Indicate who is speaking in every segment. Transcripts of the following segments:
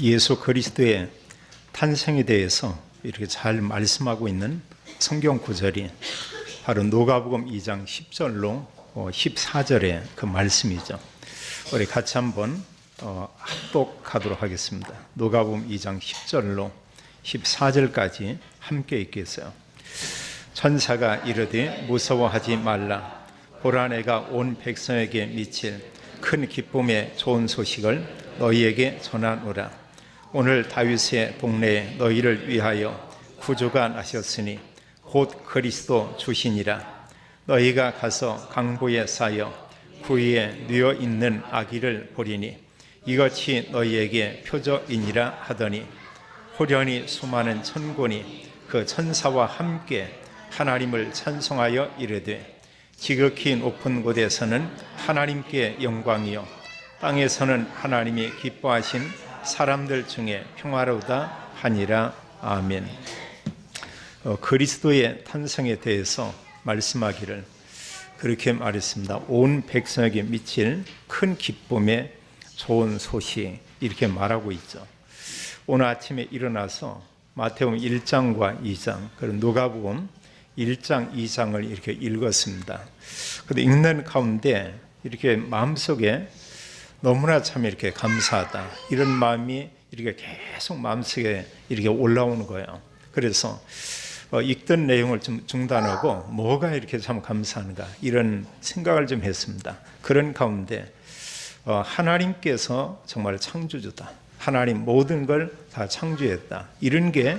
Speaker 1: 예수 그리스도의 탄생에 대해서 이렇게 잘 말씀하고 있는 성경 구절이 바로 누가복음 2장 10절로 14절의 그 말씀이죠. 우리 같이 한번 합독하도록 하겠습니다. 누가복음 2장 10절로 14절까지 함께 읽겠어요. 천사가 이르되 무서워하지 말라. 보라, 내가 온 백성에게 미칠 큰 기쁨의 좋은 소식을 너희에게 전하노라. 오늘 다윗의 동네에 너희를 위하여 구주가 나셨으니 곧 그리스도 주시니라. 너희가 가서 강보에 쌓여 구위에 누워 있는 아기를 보리니 이것이 너희에게 표적이니라 하더니 호련히 수많은 천군이 그 천사와 함께 하나님을 찬송하여 이르되 지극히 높은 곳에서는 하나님께 영광이요 땅에서는 하나님이 기뻐하신 사람들 중에 평화로우다 하니라. 아멘. 그리스도의 탄생에 대해서 말씀하기를 그렇게 말했습니다. 온 백성에게 미칠 큰 기쁨의 좋은 소식, 이렇게 말하고 있죠. 오늘 아침에 일어나서 마태복음 1장과 2장 그리고 누가복음 1장 2장을 이렇게 읽었습니다. 그런데 읽는 가운데 이렇게 마음속에 너무나 참 이렇게 감사하다, 이런 마음이 이렇게 계속 마음속에 이렇게 올라오는 거예요. 그래서 읽던 내용을 좀 중단하고 뭐가 이렇게 참 감사한가, 이런 생각을 좀 했습니다. 그런 가운데 하나님께서 정말 창조주다, 하나님 모든 걸 다 창조했다, 이런 게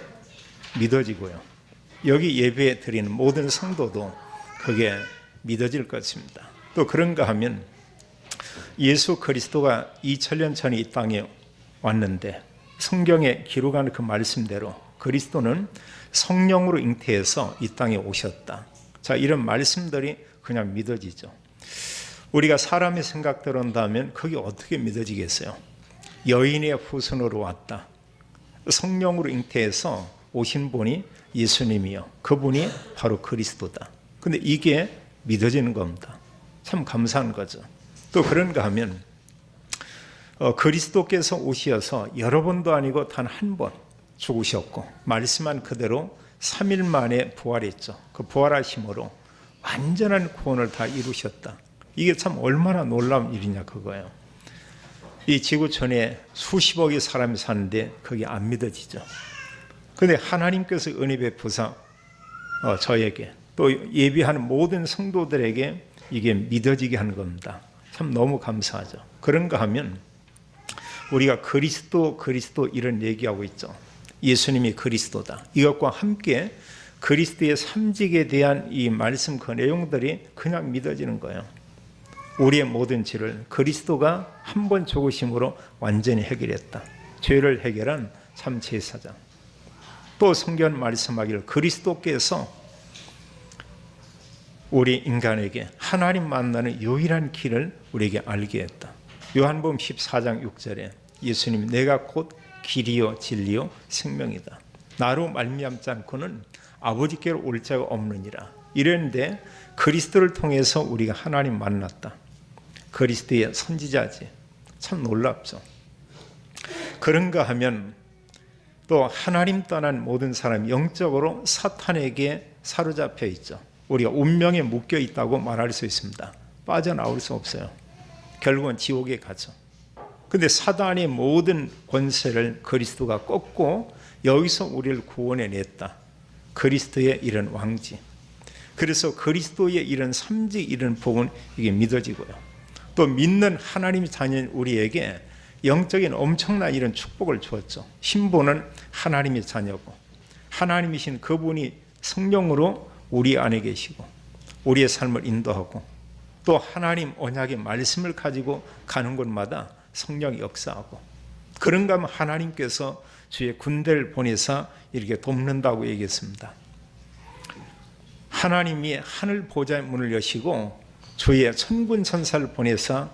Speaker 1: 믿어지고요. 여기 예배 드리는 모든 성도도 그게 믿어질 것입니다. 또 그런가 하면 예수 그리스도가 2000년 전에 이 땅에 왔는데 성경에 기록하는 그 말씀대로 그리스도는 성령으로 잉태해서 이 땅에 오셨다. 자, 이런 말씀들이 그냥 믿어지죠. 우리가 사람의 생각대로 한다면 그게 어떻게 믿어지겠어요? 여인의 후손으로 왔다, 성령으로 잉태해서 오신 분이 예수님이요, 그분이 바로 그리스도다. 근데 이게 믿어지는 겁니다. 참 감사한 거죠. 또 그런가 하면 그리스도께서 오셔서 여러 번도 아니고 단 한 번 죽으셨고 말씀한 그대로 3일 만에 부활했죠. 그 부활하심으로 완전한 구원을 다 이루셨다. 이게 참 얼마나 놀라운 일이냐 그거예요. 이 지구촌에 수십억의 사람이 사는데 그게 안 믿어지죠. 그런데 하나님께서 은혜 베푸사 저에게 또 예비하는 모든 성도들에게 이게 믿어지게 하는 겁니다. 참 너무 감사하죠. 그런가 하면 우리가 그리스도 이런 얘기하고 있죠. 예수님이 그리스도다. 이것과 함께 그리스도의 삼직에 대한 이 말씀 그 내용들이 그냥 믿어지는 거예요. 우리의 모든 죄를 그리스도가 한 번 죽으심으로 완전히 해결했다. 죄를 해결한 참 제사장. 또 성경 말씀하기를 그리스도께서 우리 인간에게 하나님 만나는 유일한 길을 우리에게 알게 했다. 요한복음 14장 6절에 예수님이 내가 곧 길이요 진리요 생명이다. 나로 말미암지 않고는 아버지께로 올 자가 없느니라. 이랬는데 그리스도를 통해서 우리가 하나님 만났다. 그리스도의 선지자지. 참 놀랍죠. 그런가 하면 또 하나님 떠난 모든 사람이 영적으로 사탄에게 사로잡혀 있죠. 우리가 운명에 묶여 있다고 말할 수 있습니다. 빠져나올 수 없어요. 결국은 지옥에 가죠. 근데 사단의 모든 권세를 그리스도가 꺾고 여기서 우리를 구원해냈다. 그리스도의 이런 왕지. 그래서 그리스도의 이런 삼직, 이런 복은 이게 믿어지고요. 또 믿는 하나님의 자녀인 우리에게 영적인 엄청난 이런 축복을 주었죠. 신분은 하나님의 자녀고 하나님이신 그분이 성령으로 우리 안에 계시고 우리의 삶을 인도하고 또 하나님 언약의 말씀을 가지고 가는 곳마다 성령이 역사하고 그런가 하면 하나님께서 주의 군대를 보내사 이렇게 돕는다고 얘기했습니다. 하나님이 하늘 보좌의 문을 여시고 주의 천군 천사를 보내사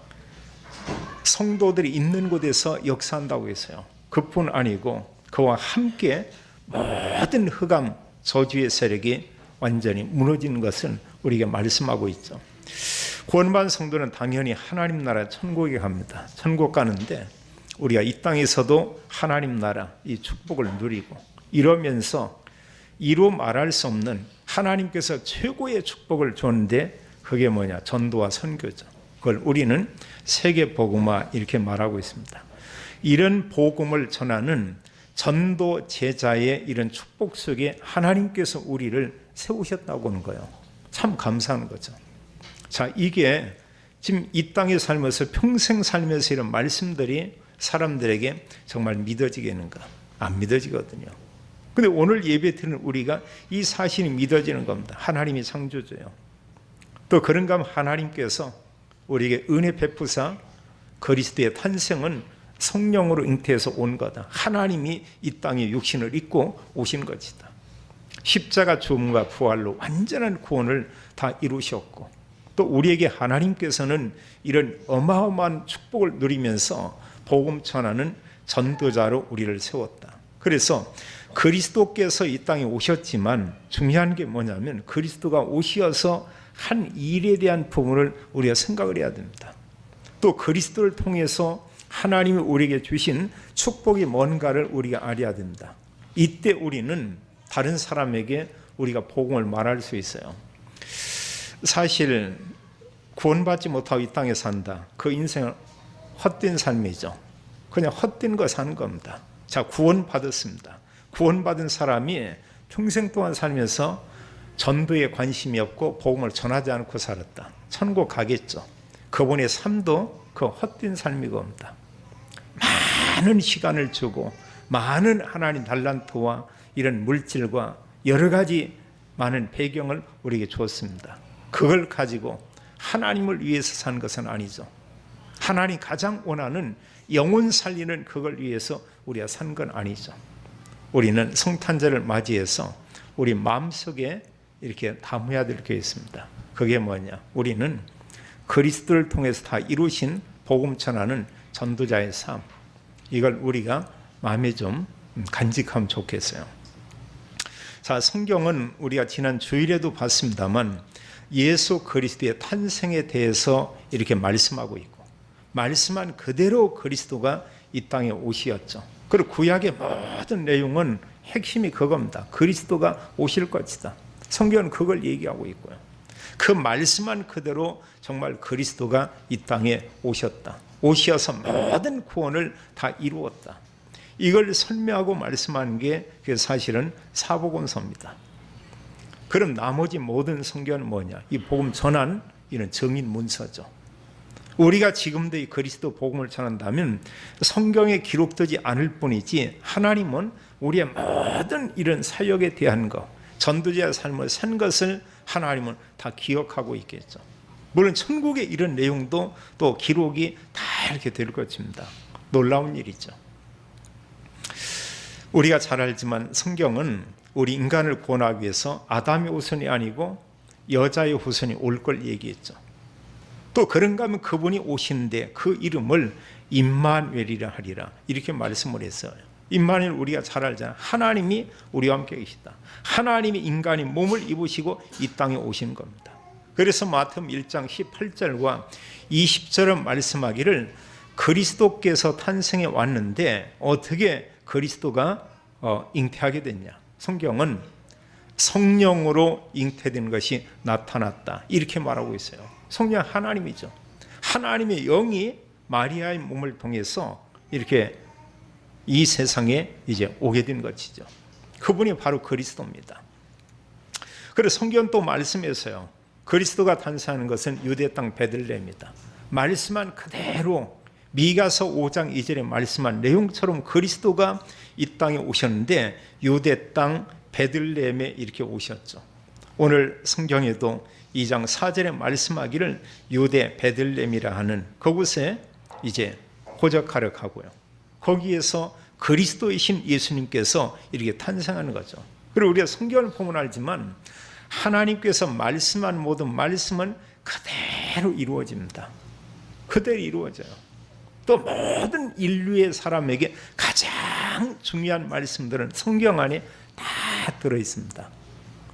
Speaker 1: 성도들이 있는 곳에서 역사한다고 했어요. 그뿐 아니고 그와 함께 모든 흑암 저주의 세력이 완전히 무너지는 것을 우리에게 말씀하고 있죠. 구원받은 성도는 당연히 하나님 나라 천국에 갑니다. 천국 가는데 우리가 이 땅에서도 하나님 나라 이 축복을 누리고 이러면서 이루 말할 수 없는 하나님께서 최고의 축복을 줬는데 그게 뭐냐? 전도와 선교죠. 그걸 우리는 세계 복음화 이렇게 말하고 있습니다. 이런 복음을 전하는 전도 제자의 이런 축복 속에 하나님께서 우리를 세우셨다고 하는 거예요. 참 감사한 거죠. 자, 이게 지금 이 땅에 살면서 평생 살면서 이런 말씀들이 사람들에게 정말 믿어지겠는가? 안 믿어지거든요. 근데 오늘 예배 드리는 우리가 이 사실이 믿어지는 겁니다. 하나님이 창조주예요. 또 그런가 하면 하나님께서 우리에게 은혜 베푸사 그리스도의 탄생은 성령으로 잉태해서 온 거다. 하나님이 이 땅에 육신을 입고 오신 것이다. 십자가 죽음과 부활로 완전한 구원을 다 이루셨고 또 우리에게 하나님께서는 이런 어마어마한 축복을 누리면서 복음 전하는 전도자로 우리를 세웠다. 그래서 그리스도께서 이 땅에 오셨지만 중요한 게 뭐냐면 그리스도가 오셔서 한 일에 대한 부분을 우리가 생각을 해야 됩니다. 또 그리스도를 통해서 하나님이 우리에게 주신 축복이 뭔가를 우리가 알아야 됩니다. 이때 우리는 다른 사람에게 우리가 복음을 말할 수 있어요. 사실 구원받지 못하고 이 땅에 산다. 그 인생은 헛된 삶이죠. 그냥 헛된 거 사는 겁니다. 자, 구원받았습니다. 구원받은 사람이 평생 동안 살면서 전도에 관심이 없고 복음을 전하지 않고 살았다. 천국 가겠죠. 그분의 삶도 그 헛된 삶이 겁니다. 많은 시간을 주고 많은 하나님 달란트와 이런 물질과 여러 가지 많은 배경을 우리에게 주었습니다. 그걸 가지고 하나님을 위해서 사는 것은 아니죠. 하나님 가장 원하는 영혼 살리는 그걸 위해서 우리가 산 건 아니죠. 우리는 성탄절을 맞이해서 우리 마음속에 이렇게 담아야 될 게 있습니다. 그게 뭐냐? 우리는 그리스도를 통해서 다 이루신 복음 전하는 전도자의 삶, 이걸 우리가 마음에 좀 간직하면 좋겠어요. 자, 성경은 우리가 지난 주일에도 봤습니다만 예수 그리스도의 탄생에 대해서 이렇게 말씀하고 있고 말씀한 그대로 그리스도가 이 땅에 오시었죠. 그리고 구약의 모든 내용은 핵심이 그겁니다. 그리스도가 오실 것이다. 성경은 그걸 얘기하고 있고요. 그 말씀한 그대로 정말 그리스도가 이 땅에 오셨다. 오셔서 모든 구원을 다 이루었다. 이걸 설명하고 말씀하는 게 사실은 사복음서입니다. 그럼 나머지 모든 성경은 뭐냐? 이 복음 전한 이런 정인 문서죠. 우리가 지금도 이 그리스도 복음을 전한다면 성경에 기록되지 않을 뿐이지 하나님은 우리의 모든 이런 사역에 대한 것, 전도자의 삶을 산 것을 하나님은 다 기억하고 있겠죠. 물론 천국의 이런 내용도 또 기록이 다 이렇게 될 것입니다. 놀라운 일이죠. 우리가 잘 알지만 성경은 우리 인간을 구원하기 위해서 아담의 후손이 아니고 여자의 후손이 올 걸 얘기했죠. 또 그런가 하면 그분이 오시는데 그 이름을 임마누엘이라 하리라 이렇게 말씀을 했어요. 임마누엘 우리가 잘 알잖아요. 하나님이 우리와 함께 계시다. 하나님이 인간이 몸을 입으시고 이 땅에 오신 겁니다. 그래서 마태복음 1장 18절과 20절은 말씀하기를 그리스도께서 탄생해 왔는데 어떻게 그리스도가 잉태하게 됐냐? 성경은 성령으로 잉태된 것이 나타났다 이렇게 말하고 있어요. 성령 하나님이죠. 하나님의 영이 마리아의 몸을 통해서 이렇게 이 세상에 이제 오게 된 것이죠. 그분이 바로 그리스도입니다. 그래서 성경 또 말씀했어요. 그리스도가 탄생하는 것은 유대 땅 베들레헴이다. 말씀한 그대로 미가서 5장 2절에 말씀한 내용처럼 그리스도가 이 땅에 오셨는데 유대 땅 베들레헴에 이렇게 오셨죠. 오늘 성경에도 2장 4절에 말씀하기를 유대 베들레헴이라 하는 그곳에 이제 호적하러 가고요. 거기에서 그리스도이신 예수님께서 이렇게 탄생하는 거죠. 그리고 우리가 성경을 보면 알지만 하나님께서 말씀한 모든 말씀은 그대로 이루어집니다. 그대로 이루어져요. 또 모든 인류의 사람에게 가장 중요한 말씀들은 성경 안에 다 들어있습니다.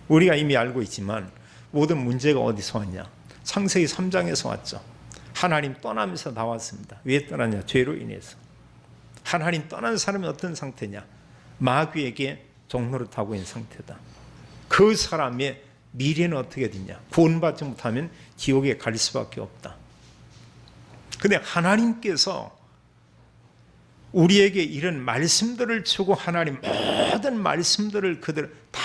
Speaker 1: 우리가 이미 알고 있지만 모든 문제가 어디서 왔냐? 창세기 3장에서 왔죠. 하나님 떠나면서 나왔습니다. 왜 떠났냐? 죄로 인해서. 하나님 떠난 사람이 어떤 상태냐? 마귀에게 종로를 타고 있는 상태다. 그 사람의 미래는 어떻게 되냐? 구원받지 못하면 지옥에 갈 수밖에 없다. 근데 하나님께서 우리에게 이런 말씀들을 주고 하나님 모든 말씀들을 그대로 다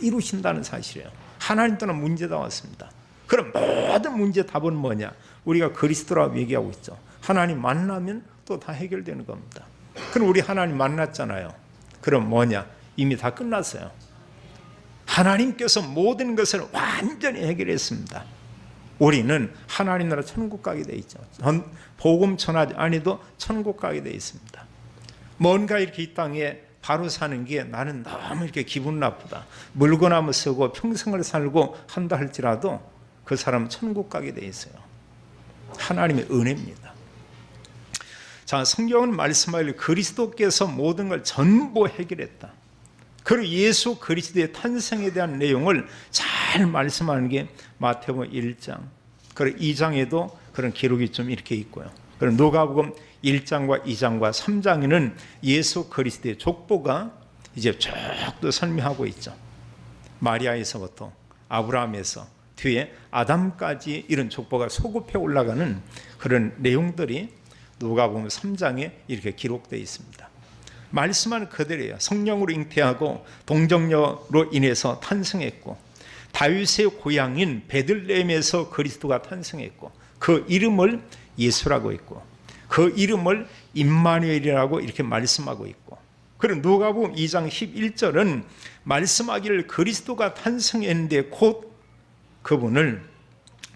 Speaker 1: 이루신다는 사실이에요. 하나님 또는 문제가 왔습니다. 그럼 모든 문제 답은 뭐냐? 우리가 그리스도라고 얘기하고 있죠. 하나님 만나면 또 다 해결되는 겁니다. 그럼 우리 하나님 만났잖아요. 그럼 뭐냐? 이미 다 끝났어요. 하나님께서 모든 것을 완전히 해결했습니다. 우리는 하나님 나라 천국 가게 돼 있죠. 복음 전하지 아니도 천국 가게 돼 있습니다. 뭔가 이렇게 이 땅에 바로 사는 게 나는 너무 이렇게 기분 나쁘다. 물건하면 쓰고 평생을 살고 한다 할지라도 그 사람은 천국 가게 돼 있어요. 하나님의 은혜입니다. 자, 성경은 말씀하기를 그리스도께서 모든 걸 전부 해결했다. 그리고 예수 그리스도의 탄생에 대한 내용을 잘 말씀하는 게 마태복음 1장, 그리고 2장에도 그런 기록이 좀 이렇게 있고요. 그리고 누가복음 1장과 2장과 3장에는 예수 그리스도의 족보가 이제 쭉 또 설명하고 있죠. 마리아에서부터 아브라함에서 뒤에 아담까지 이런 족보가 소급해 올라가는 그런 내용들이 누가복음 3장에 이렇게 기록되어 있습니다. 말씀은 그대로예요. 성령으로 잉태하고 동정녀로 인해서 탄생했고 다윗의 고향인 베들레헴에서 그리스도가 탄생했고 그 이름을 예수라고 했고 그 이름을 임마누엘이라고 이렇게 말씀하고 있고 그리고 누가복음 2장 11절은 말씀하기를 그리스도가 탄생했는데 곧 그분을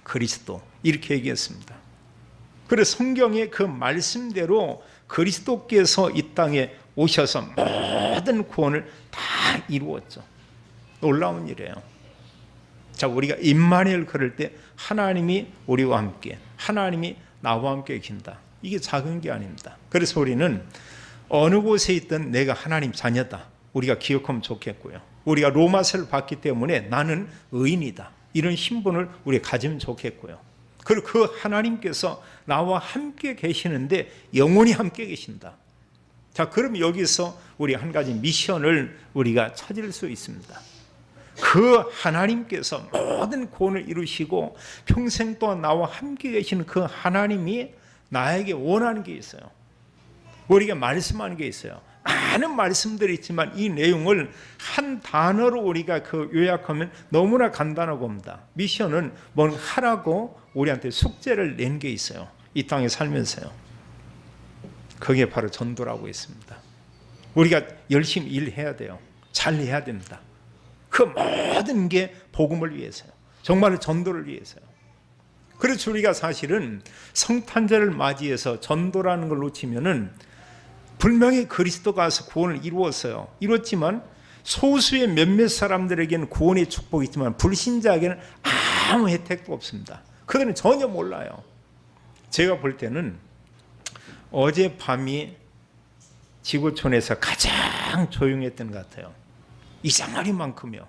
Speaker 1: 그리스도 이렇게 얘기했습니다. 그래서 성경의 그 말씀대로 그리스도께서 이 땅에 오셔서 모든 구원을 다 이루었죠. 놀라운 일이에요. 자, 우리가 임마누엘 그럴 때 하나님이 우리와 함께, 하나님이 나와 함께 계신다. 이게 작은 게 아닙니다. 그래서 우리는 어느 곳에 있든 내가 하나님 자녀다. 우리가 기억하면 좋겠고요. 우리가 로마서를 봤기 때문에 나는 의인이다. 이런 신분을 우리가 가지면 좋겠고요. 그리고 그 하나님께서 나와 함께 계시는데 영원히 함께 계신다. 자, 그럼 여기서 우리 한 가지 미션을 우리가 찾을 수 있습니다. 그 하나님께서 모든 구원을 이루시고 평생 동안 나와 함께 계시는 그 하나님이 나에게 원하는 게 있어요. 우리가 말씀하는 게 있어요. 많은 말씀들이 있지만 이 내용을 한 단어로 우리가 그 요약하면 너무나 간단하고 봅니다. 미션은 뭔가 하라고 우리한테 숙제를 낸 게 있어요. 이 땅에 살면서요. 그게 바로 전도라고 있습니다. 우리가 열심히 일해야 돼요. 잘 해야 됩니다. 그 모든 게 복음을 위해서요. 정말 전도를 위해서요. 그래서 우리가 사실은 성탄절을 맞이해서 전도라는 걸 놓치면은 분명히 그리스도가 와서 구원을 이루었어요. 이뤘지만 소수의 몇몇 사람들에게는 구원의 축복이 있지만 불신자에게는 아무 혜택도 없습니다. 그들은 전혀 몰라요. 제가 볼 때는 어젯밤이 지구촌에서 가장 조용했던 것 같아요. 이상하리만큼요.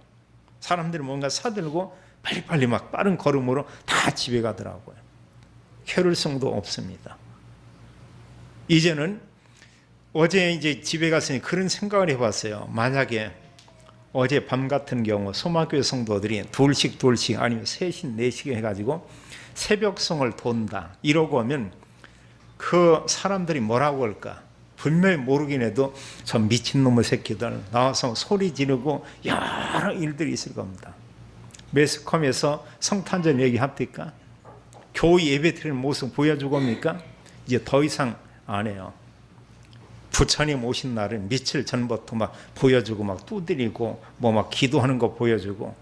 Speaker 1: 사람들이 뭔가 사들고 빨리빨리 막 빠른 걸음으로 다 집에 가더라고요. 캐롤성도 없습니다. 이제는 어제 이제 집에 갔으니 그런 생각을 해봤어요. 만약에 어제 밤 같은 경우 소망교회 성도들이 둘씩 아니면 셋씩 넷씩 해가지고 새벽성을 돈다 이러고 하면 그 사람들이 뭐라고 할까? 분명히 모르긴 해도 저 미친놈의 새끼들 나와서 소리 지르고 여러 일들이 있을 겁니다. 매스컴에서 성탄절 얘기합니까? 교회 예배 드리는 모습 보여주고 합니까? 이제 더 이상 안 해요. 부처님 오신 날은 며칠 전부터 막 보여주고 막 두드리고 뭐 막 기도하는 거 보여주고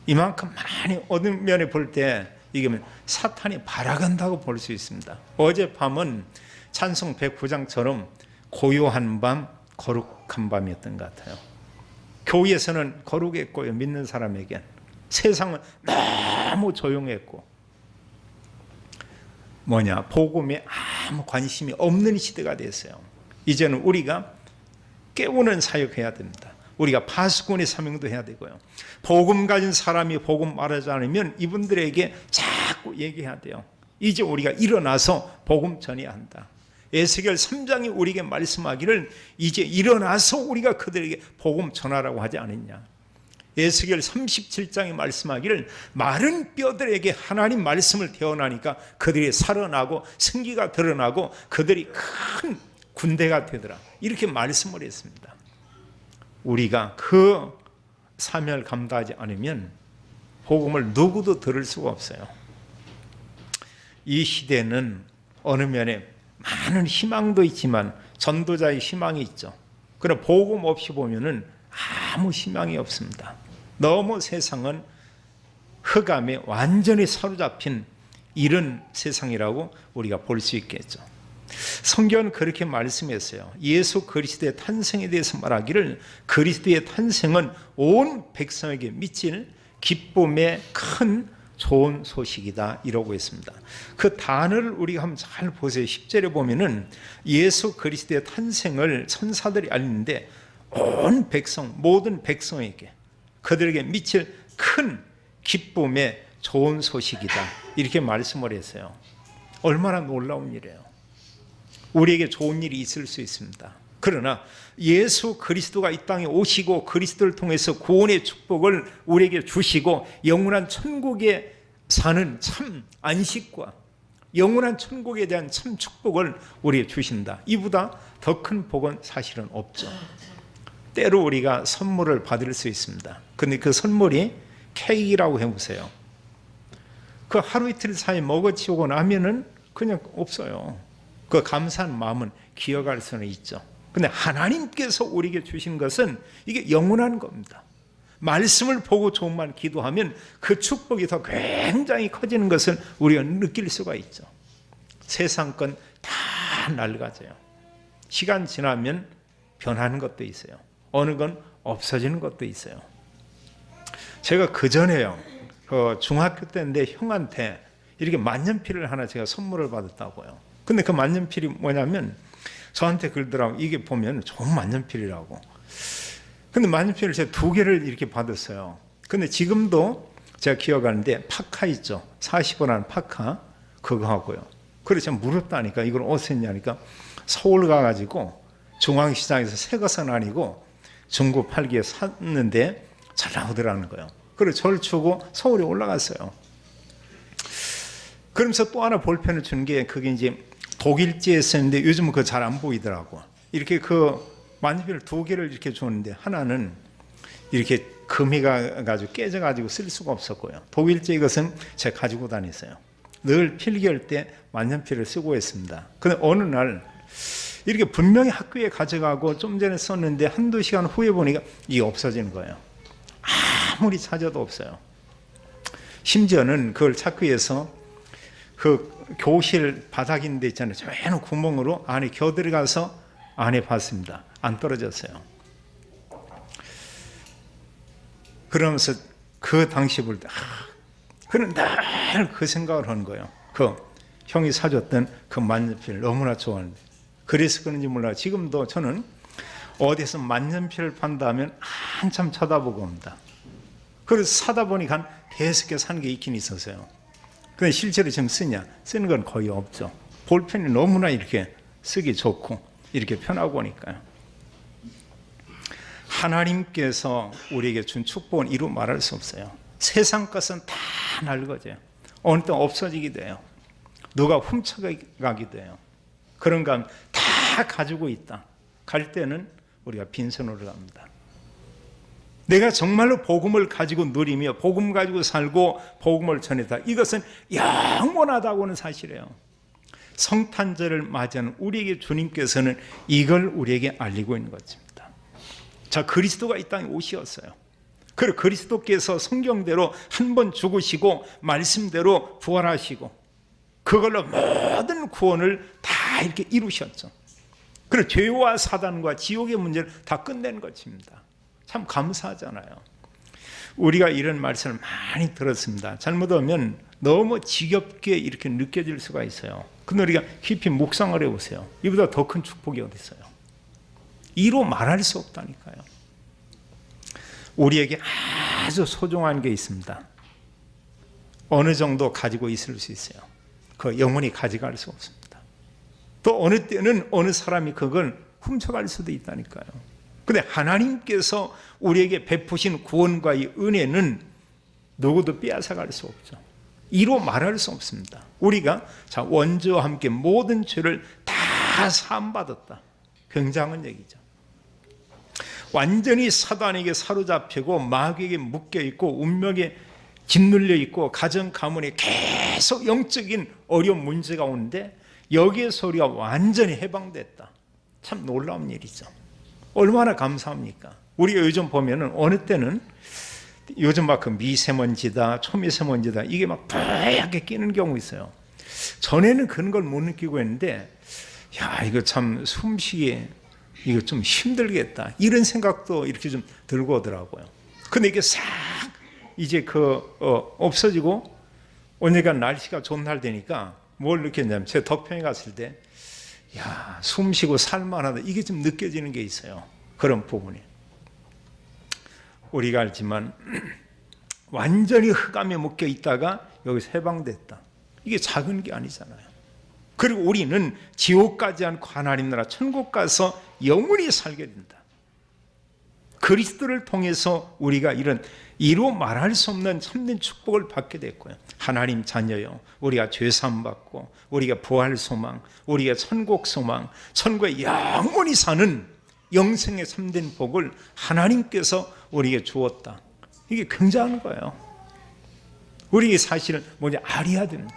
Speaker 1: 이만큼 많이 어떤 면에 볼 때 이게 사탄이 발아간다고 볼 수 있습니다. 어젯밤은 찬송 109장처럼 고요한 밤 거룩한 밤이었던 것 같아요. 교회에서는 거룩했고요. 믿는 사람에겐 세상은 너무 조용했고 복음에 아무 관심이 없는 시대가 됐어요. 이제는 우리가 깨우는 사역해야 됩니다. 우리가 파수꾼의 사명도 해야 되고요. 복음 가진 사람이 복음 말하지 않으면 이분들에게 자꾸 얘기해야 돼요. 이제 우리가 일어나서 복음 전해야 한다. 에스겔 3장이 우리에게 말씀하기를 이제 일어나서 우리가 그들에게 복음 전하라고 하지 않았냐. 에스겔 37장이 말씀하기를 마른 뼈들에게 하나님 말씀을 태어나니까 그들이 살아나고 생기가 드러나고 그들이 큰 군대가 되더라. 이렇게 말씀을 했습니다. 우리가 그 사명을 감당하지 않으면 복음을 누구도 들을 수가 없어요. 이 시대는 어느 면에 많은 희망도 있지만 전도자의 희망이 있죠. 그러나 복음 없이 보면은 아무 희망이 없습니다. 너무 세상은 흑암에 완전히 사로잡힌 이런 세상이라고 우리가 볼 수 있겠죠. 성경은 그렇게 말씀했어요. 예수 그리스도의 탄생에 대해서 말하기를 그리스도의 탄생은 온 백성에게 미칠 기쁨의 큰 좋은 소식이다 이러고 있습니다. 그 단어를 우리가 한번 잘 보세요. 10절에 보면은 예수 그리스도의 탄생을 천사들이 알리는데 온 백성, 모든 백성에게 그들에게 미칠 큰 기쁨의 좋은 소식이다 이렇게 말씀을 했어요. 얼마나 놀라운 일이에요. 우리에게 좋은 일이 있을 수 있습니다. 그러나 예수 그리스도가 이 땅에 오시고 그리스도를 통해서 구원의 축복을 우리에게 주시고 영원한 천국에 사는 참 안식과 영원한 천국에 대한 참 축복을 우리에게 주신다. 이보다 더 큰 복은 사실은 없죠. 때로 우리가 선물을 받을 수 있습니다. 근데 그 선물이 케이크라고 해보세요. 그 하루 이틀 사이 먹어치우고 나면은 그냥 없어요. 그 감사한 마음은 기억할 수는 있죠. 근데 하나님께서 우리에게 주신 것은 이게 영원한 겁니다. 말씀을 보고 조금만 기도하면 그 축복이 더 굉장히 커지는 것을 우리가 느낄 수가 있죠. 세상 건 다 낡아져요. 시간 지나면 변하는 것도 있어요. 어느 건 없어지는 것도 있어요. 제가 그전에요. 중학교 때인데 형한테 이렇게 만년필을 하나 제가 선물을 받았다고요. 근데 그 만년필이 뭐냐면 저한테 그러더라고. 이게 보면 좋은 만년필이라고. 근데 만년필을 제가 2개를 이렇게 받았어요. 근데 지금도 제가 기억하는데 파카 있죠. 40원 하는 파카 그거 하고요. 그래서 제가 물었다니까 이걸 어디서 했냐니까 서울 가가지고 중앙시장에서 새 것은 아니고 중고 팔기에 샀는데 잘 나오더라는 거예요. 그래서 저를 주고 서울에 올라갔어요. 그러면서 또 하나 볼펜을 준 게 그게 이제 독일제에 썼는데 요즘은 그거 잘 안 보이더라고. 이렇게 그 만년필을 2개를 이렇게 줬는데 하나는 이렇게 금이 가지고 깨져가지고 쓸 수가 없었고요. 독일제 이것은 제가 가지고 다녔어요. 늘 필기할 때 만년필을 쓰고 있습니다. 근데 어느 날 이렇게 분명히 학교에 가져가고 좀 전에 썼는데 한두 시간 후에 보니까 이게 없어지는 거예요. 아무리 찾아도 없어요. 심지어는 그걸 찾기 위해서 그 교실 바닥인 데 있잖아요. 조그마한 구멍으로 안에 겨 들어가서 안에 봤습니다. 안 떨어졌어요. 그러면서 그 당시 볼 때 그는 늘 그 생각을 하는 거예요. 그 형이 사줬던 그 만년필 너무나 좋아하는데 그래서 그런지 몰라요. 지금도 저는 어디서 만년필을 판다면 한참 쳐다보고 옵니다. 그래서 사다 보니까 한 5개 산 게 있긴 있었어요. 근데 실제로 지금 쓰는 건 거의 없죠. 볼펜이 너무나 이렇게 쓰기 좋고 이렇게 편하고 하니까요. 하나님께서 우리에게 준 축복은 이루 말할 수 없어요. 세상 것은 다 낡아져요. 어느 때 없어지기도 해요. 누가 훔쳐가기도 해요. 그런가 하면 다 가지고 있다. 갈 때는 우리가 빈손으로 갑니다. 내가 정말로 복음을 가지고 누리며 복음 가지고 살고 복음을 전했다. 이것은 영원하다고는 사실이에요. 성탄절을 맞이하는 우리에게 주님께서는 이걸 우리에게 알리고 있는 것입니다. 자, 그리스도가 이 땅에 오셨어요. 그리고 그리스도께서 성경대로 한 번 죽으시고 말씀대로 부활하시고 그걸로 모든 구원을 다 이렇게 이루셨죠. 그리고 죄와 사단과 지옥의 문제를 다 끝낸 것입니다. 참 감사하잖아요. 우리가 이런 말씀을 많이 들었습니다. 잘못하면 너무 지겹게 이렇게 느껴질 수가 있어요. 근데 우리가 깊이 묵상을 해보세요. 이보다 더 큰 축복이 어디 있어요? 이로 말할 수 없다니까요. 우리에게 아주 소중한 게 있습니다. 어느 정도 가지고 있을 수 있어요. 그 영원히 가져갈 수 없습니다. 또 어느 때는 어느 사람이 그걸 훔쳐갈 수도 있다니까요. 근데 하나님께서 우리에게 베푸신 구원과 이 은혜는 누구도 빼앗아갈 수 없죠. 이로 말할 수 없습니다. 우리가 자 원죄와 함께 모든 죄를 다 사함받았다. 굉장한 얘기죠. 완전히 사단에게 사로잡히고 마귀에게 묶여있고 운명에 짓눌려 있고 가정 가문에 계속 영적인 어려운 문제가 오는데 여기에서 우리가 완전히 해방됐다. 참 놀라운 일이죠. 얼마나 감사합니까? 우리가 요즘 보면은 어느 때는 요즘 막 그 미세먼지다 초미세먼지다 이게 막 뿌옇게 끼는 경우 있어요. 전에는 그런 걸 못 느끼고 했는데 야 이거 참 숨쉬기 이거 좀 힘들겠다 이런 생각도 이렇게 좀 들고 오더라고요. 근데 이게 싹 이제 없어지고 오늘가 날씨가 좋은 날 되니까 뭘 느꼈냐면 제 덕평에 갔을 때 야 숨쉬고 살만하다 이게 좀 느껴지는 게 있어요. 그런 부분이 우리가 알지만 완전히 흑암에 묶여 있다가 여기서 해방됐다. 이게 작은 게 아니잖아요. 그리고 우리는 지옥까지 않고 하나님 나라 천국 가서 영원히 살게 된다. 그리스도를 통해서 우리가 이런 이루 말할 수 없는 참된 축복을 받게 됐고요. 하나님 자녀요. 우리가 죄사함 받고 우리가 부활 소망, 우리가 천국 소망, 천국에 영원히 사는 영생의 참된 복을 하나님께서 우리에게 주었다. 이게 굉장한 거예요. 우리 사실은 뭐냐 알아야 된다.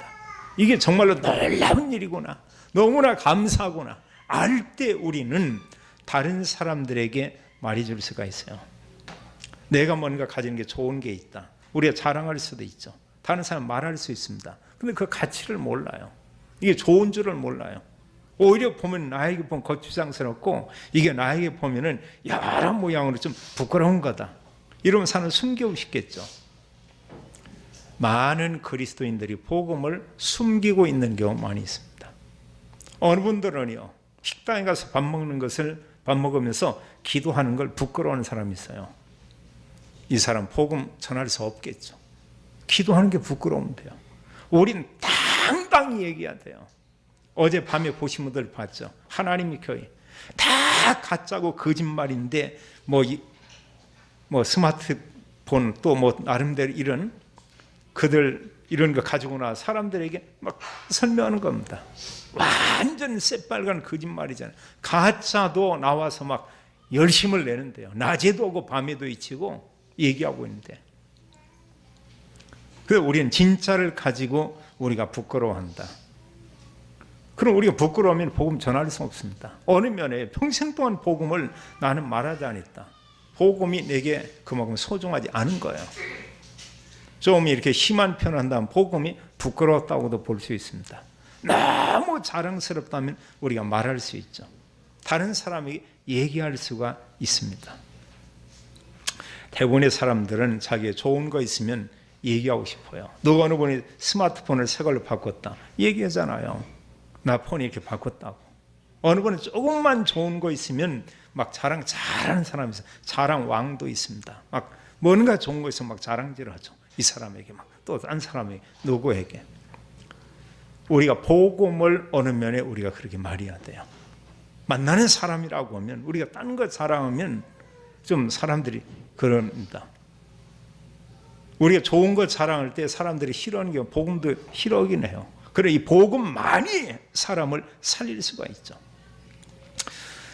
Speaker 1: 이게 정말로 놀라운 일이구나. 너무나 감사하구나. 알 때 우리는 다른 사람들에게 말해줄 수가 있어요. 내가 뭔가 가지는 게 좋은 게 있다. 우리가 자랑할 수도 있죠. 다른 사람 말할 수 있습니다. 근데 그 가치를 몰라요. 이게 좋은 줄을 몰라요. 오히려 보면 나에게 보면 거추장스럽고 이게 나에게 보면은 여러 모양으로 좀 부끄러운 거다. 이러면 사는 숨기고 싶겠죠. 많은 그리스도인들이 복음을 숨기고 있는 경우 많이 있습니다. 어느 분들은요 식당에 가서 밥 먹으면서 기도하는 걸 부끄러워하는 사람이 있어요. 이 사람 복음 전할 수 없겠죠. 기도하는 게 부끄러운데요. 우린 당당히 얘기해야 돼요. 어젯밤에 보신 분들 봤죠. 하나님의 교회 다 가짜고 거짓말인데 뭐 스마트폰 또 뭐 나름대로 이런 거 가지고 나 사람들에게 막 설명하는 겁니다. 완전 새빨간 거짓말이잖아요. 가짜도 나와서 막 열심을 내는데요. 낮에도 오고 밤에도 잊히고 얘기하고 있는데 그래서 우리는 진짜를 가지고 우리가 부끄러워한다. 그럼 우리가 부끄러우면 복음 전할 수 없습니다. 어느 면에 평생 동안 복음을 나는 말하지 않았다. 복음이 내게 그만큼 소중하지 않은 거예요. 좀 이렇게 심한 표현을 한다면 복음이 부끄러웠다고도 볼 수 있습니다. 너무 자랑스럽다면 우리가 말할 수 있죠. 다른 사람에게 얘기할 수가 있습니다. 대부분의 사람들은 자기의 좋은 거 있으면 얘기하고 싶어요. 누가 어느 분이 스마트폰을 새 걸로 바꿨다. 얘기하잖아요. 나 폰 이렇게 바꿨다고. 어느 분은 조금만 좋은 거 있으면 막 잘하는 사람이 있어요. 자랑 왕도 있습니다. 막 뭔가 좋은 거 있으면 막 자랑질을 하죠. 이 사람에게 막 또 딴 사람에게 누구에게. 우리가 복음을 어느 면에 우리가 그렇게 말해야 돼요. 만나는 사람이라고 하면 우리가 딴 거 자랑하면 좀 사람들이 그럽니다. 우리가 좋은 거 자랑할 때 사람들이 싫어하는 게 복음도 싫어하긴 해요. 그래 이 복음만이 사람을 살릴 수가 있죠.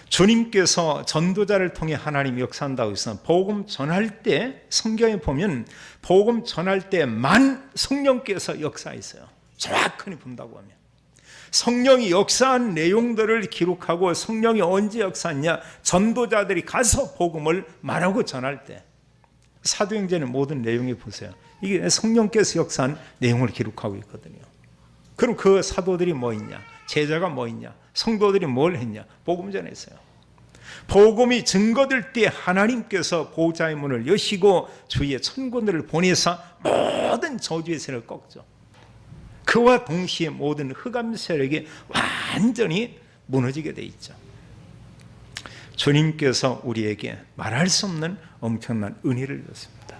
Speaker 1: 주님께서 전도자를 통해 하나님이 역사한다고 해서 복음 전할 때 성경에 보면 복음 전할 때만 성령께서 역사했어요. 정확히 본다고 하면 성령이 역사한 내용들을 기록하고 성령이 언제 역사했냐 전도자들이 가서 복음을 말하고 전할 때 사도행전의 모든 내용이 보세요. 이게 성령께서 역사한 내용을 기록하고 있거든요. 그럼 그 사도들이 뭐 있냐 제자가 뭐 있냐 성도들이 뭘 했냐 복음 전했어요. 복음이 증거될 때 하나님께서 보호자의 문을 여시고 주의 천군들을 보내사 모든 저주의 세력을 꺾죠. 그와 동시에 모든 흑암 세력이 완전히 무너지게 돼 있죠. 주님께서 우리에게 말할 수 없는 엄청난 은혜를 줬습니다.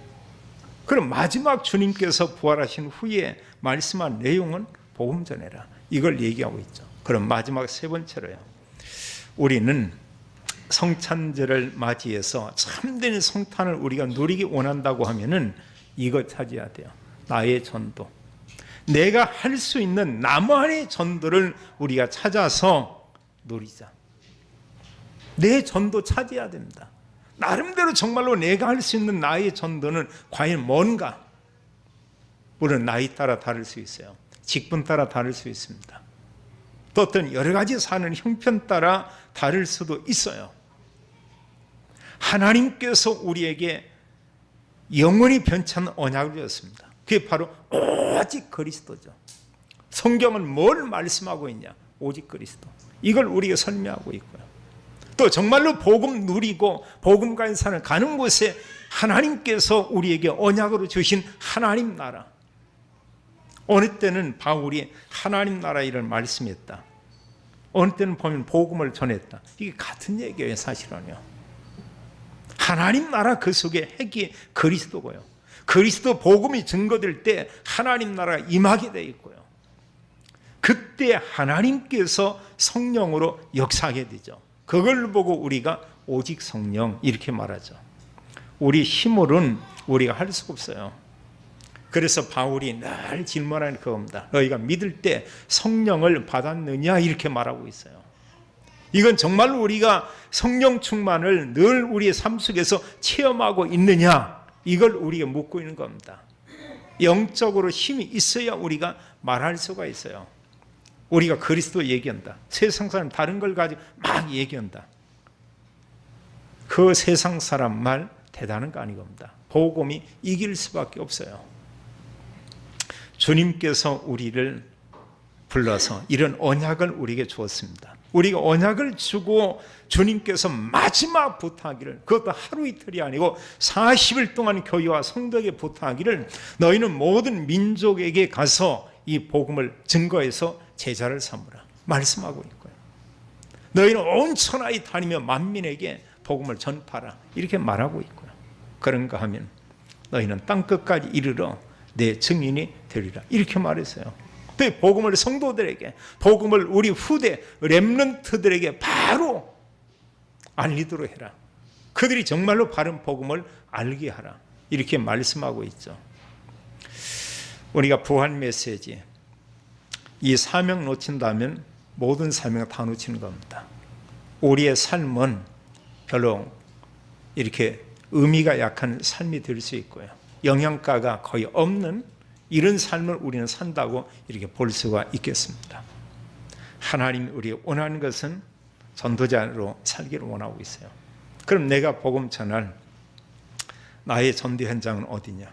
Speaker 1: 그럼 마지막 주님께서 부활하신 후에 말씀한 내용은 복음 전해라. 이걸 얘기하고 있죠. 그럼 마지막 세 번째로요. 우리는 성찬절을 맞이해서 참된 성탄을 우리가 누리기 원한다고 하면은 이거 찾아야 돼요. 나의 전도. 내가 할 수 있는 나만의 전도를 우리가 찾아서 누리자. 내 전도 찾아야 됩니다. 나름대로 정말로 내가 할 수 있는 나의 전도는 과연 뭔가? 물론 나이 따라 다를 수 있어요. 직분 따라 다를 수 있습니다. 또 어떤 여러 가지 사는 형편 따라 다를 수도 있어요. 하나님께서 우리에게 영원히 변치 않는 언약을 주셨습니다. 그게 바로 오직 그리스도죠. 성경은 뭘 말씀하고 있냐? 오직 그리스도. 이걸 우리가 설명하고 있고요. 또 정말로 복음 누리고 복음 가진 사람 가는 곳에 하나님께서 우리에게 언약으로 주신 하나님 나라. 어느 때는 바울이 하나님 나라 일을 말씀했다. 어느 때는 보면 복음을 전했다. 이게 같은 얘기예요, 사실은요. 하나님 나라 그 속에 핵이 그리스도고요. 그리스도 복음이 증거될 때 하나님 나라가 임하게 되어 있고요. 그때 하나님께서 성령으로 역사하게 되죠. 그걸 보고 우리가 오직 성령 이렇게 말하죠. 우리 힘으로는 우리가 할 수가 없어요. 그래서 바울이 늘 질문하는 그겁니다. 너희가 믿을 때 성령을 받았느냐 이렇게 말하고 있어요. 이건 정말로 우리가 성령 충만을 늘 우리의 삶 속에서 체험하고 있느냐 이걸 우리가 묻고 있는 겁니다. 영적으로 힘이 있어야 우리가 말할 수가 있어요. 우리가 그리스도 얘기한다. 세상 사람 다른 걸 가지고 막 얘기한다. 그 세상 사람 말 대단한 거 아니겁니다. 복음이 이길 수밖에 없어요. 주님께서 우리를 불러서 이런 언약을 우리에게 주었습니다. 우리가 언약을 주고 주님께서 마지막 부탁하기를, 그것도 하루 이틀이 아니고 40일 동안 교회와 성도에게 부탁하기를, 너희는 모든 민족에게 가서 이 복음을 증거해서 제자를 삼으라 말씀하고 있고요. 너희는 온 천하에 다니며 만민에게 복음을 전파하라 이렇게 말하고 있고요. 그런가 하면 너희는 땅끝까지 이르러 내 증인이 되리라 이렇게 말했어요. 복음을 성도들에게, 복음을 우리 후대 렘넌트들에게 바로 알리도록 해라. 그들이 정말로 바른 복음을 알게 하라 이렇게 말씀하고 있죠. 우리가 부활 메시지 이 사명 놓친다면 모든 사명을 다 놓치는 겁니다. 우리의 삶은 별로 이렇게 의미가 약한 삶이 될 수 있고요. 영양가가 거의 없는 이런 삶을 우리는 산다고 이렇게 볼 수가 있겠습니다. 하나님이 우리가 원하는 것은 전도자로 살기를 원하고 있어요. 그럼 내가 복음 전할 나의 전도 현장은 어디냐?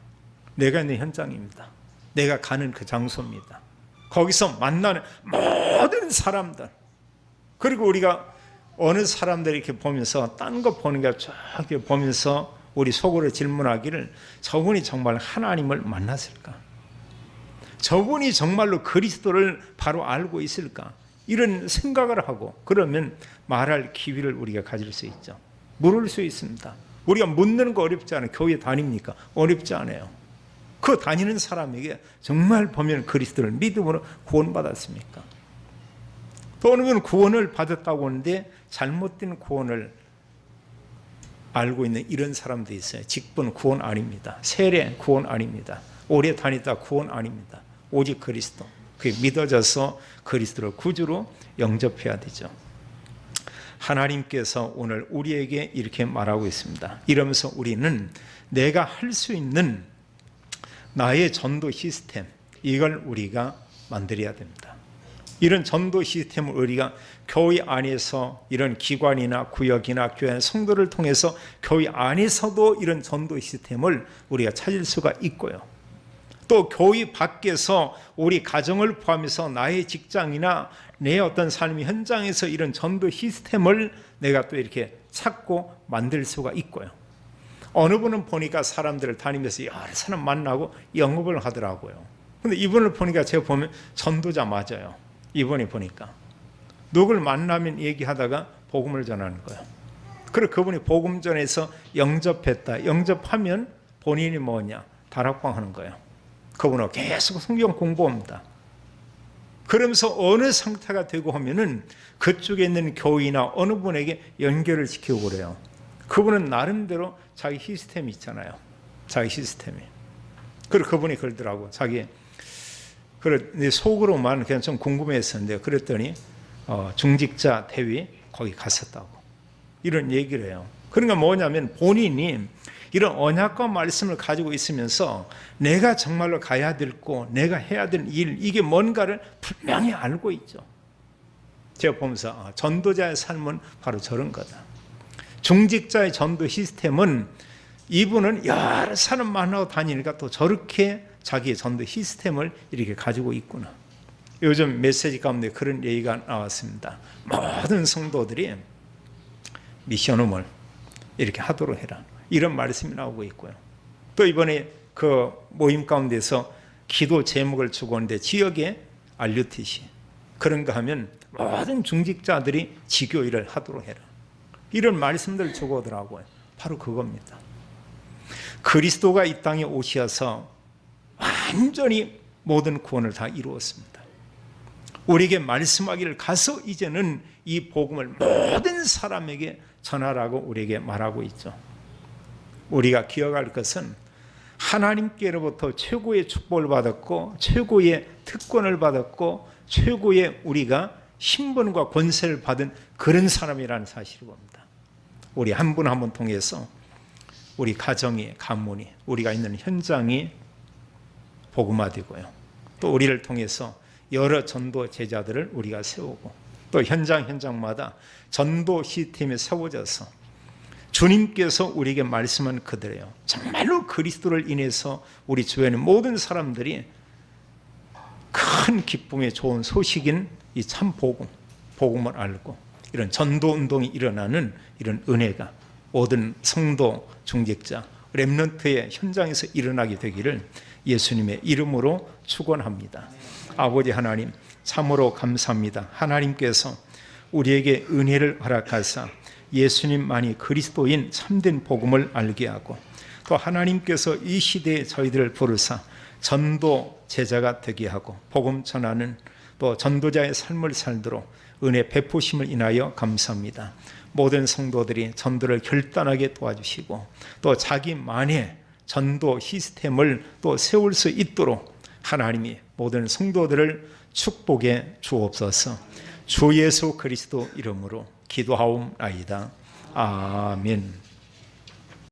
Speaker 1: 내가 있는 현장입니다. 내가 가는 그 장소입니다. 거기서 만나는 모든 사람들, 그리고 우리가 어느 사람들 이렇게 보면서 딴 거 보는 게 쫙 보면서 우리 속으로 질문하기를, 저분이 정말 하나님을 만났을까? 저분이 정말로 그리스도를 바로 알고 있을까? 이런 생각을 하고 그러면 말할 기회를 우리가 가질 수 있죠. 물을 수 있습니다. 우리가 묻는 거 어렵지 않아요. 교회 다닙니까? 어렵지 않아요. 그 다니는 사람에게 정말 보면 그리스도를 믿음으로 구원받았습니까? 또 어느 분 구원을 받았다고 하는데 잘못된 구원을 알고 있는 이런 사람도 있어요. 직분 구원 아닙니다. 세례 구원 아닙니다. 오래 다니다 구원 아닙니다. 오직 그리스도. 그게 믿어져서 그리스도를 구주로 영접해야 되죠. 하나님께서 오늘 우리에게 이렇게 말하고 있습니다. 이러면서 우리는 내가 할 수 있는 나의 전도 시스템, 이걸 우리가 만들어야 됩니다. 이런 전도 시스템을 우리가 교회 안에서 이런 기관이나 구역이나 교회 성도를 통해서 교회 안에서도 이런 전도 시스템을 우리가 찾을 수가 있고요. 또 교회 밖에서 우리 가정을 포함해서 나의 직장이나 내 어떤 삶의 현장에서 이런 전도 시스템을 내가 또 이렇게 찾고 만들 수가 있고요. 어느 분은 보니까 사람들을 다니면서 여러 사람 만나고 영업을 하더라고요. 근데 이분을 보니까 제가 보면 전도자 맞아요. 이분이 보니까 누굴 만나면 얘기하다가 복음을 전하는 거예요. 그리고 그분이 복음 전해서 영접했다. 영접하면 본인이 뭐냐? 다락방 하는 거예요. 그분은 계속 성경 공부합니다. 그러면서 어느 상태가 되고 하면은 그쪽에 있는 교회나 어느 분에게 연결을 시키고 그래요. 그분은 나름대로 자기 시스템이 있잖아요. 자기 시스템이. 그리고 그분이 그러더라고. 자기 속으로만 그냥 좀 궁금했었는데 그랬더니 중직자 대위 거기 갔었다고 이런 얘기를 해요. 그러니까 뭐냐면 본인이 이런 언약과 말씀을 가지고 있으면서 내가 정말로 가야 될 곳, 내가 해야 될 일, 이게 뭔가를 분명히 알고 있죠. 제가 보면서 전도자의 삶은 바로 저런 거다. 중직자의 전도 시스템은 이분은 여러 사람 만나고 다니니까 또 저렇게 자기의 전도 시스템을 이렇게 가지고 있구나. 요즘 메시지 가운데 그런 얘기가 나왔습니다. 모든 성도들이 미션홈을 이렇게 하도록 해라. 이런 말씀이 나오고 있고요. 또 이번에 그 모임 가운데서 기도 제목을 주고 오는데 지역에 RUTC 그런가 하면 모든 중직자들이 지교 일을 하도록 해라. 이런 말씀들 주고 오더라고요. 바로 그겁니다. 그리스도가 이 땅에 오셔서 완전히 모든 구원을 다 이루었습니다. 우리에게 말씀하기를 가서 이제는 이 복음을 모든 사람에게 전하라고 우리에게 말하고 있죠. 우리가 기억할 것은 하나님께로부터 최고의 축복을 받았고 최고의 특권을 받았고 최고의 우리가 신분과 권세를 받은 그런 사람이라는 사실을 봅니다. 우리 한 분 한 분 통해서 우리 가정이, 가문이, 우리가 있는 현장이 복음화되고요. 또 우리를 통해서 여러 전도 제자들을 우리가 세우고 또 현장마다 전도 시스템이 세워져서 주님께서 우리에게 말씀한 그대로요. 정말로 그리스도를 인해서 우리 주변의 모든 사람들이 큰 기쁨의 좋은 소식인 이 참 복음을 알고 이런 전도 운동이 일어나는 이런 은혜가 모든 성도 중직자 렘넌트의 현장에서 일어나게 되기를 예수님의 이름으로 축원합니다. 아버지 하나님 참으로 감사합니다. 하나님께서 우리에게 은혜를 허락하사 예수님만이 그리스도인 참된 복음을 알게 하고 또 하나님께서 이 시대에 저희들을 부르사 전도 제자가 되게 하고 복음 전하는 또 전도자의 삶을 살도록 은혜 베푸심을 인하여 감사합니다. 모든 성도들이 전도를 결단하게 도와주시고 또 자기만의 전도 시스템을 또 세울 수 있도록 하나님이 모든 성도들을 축복해 주옵소서. 주 예수 그리스도 이름으로 기도하옵나이다. 아멘.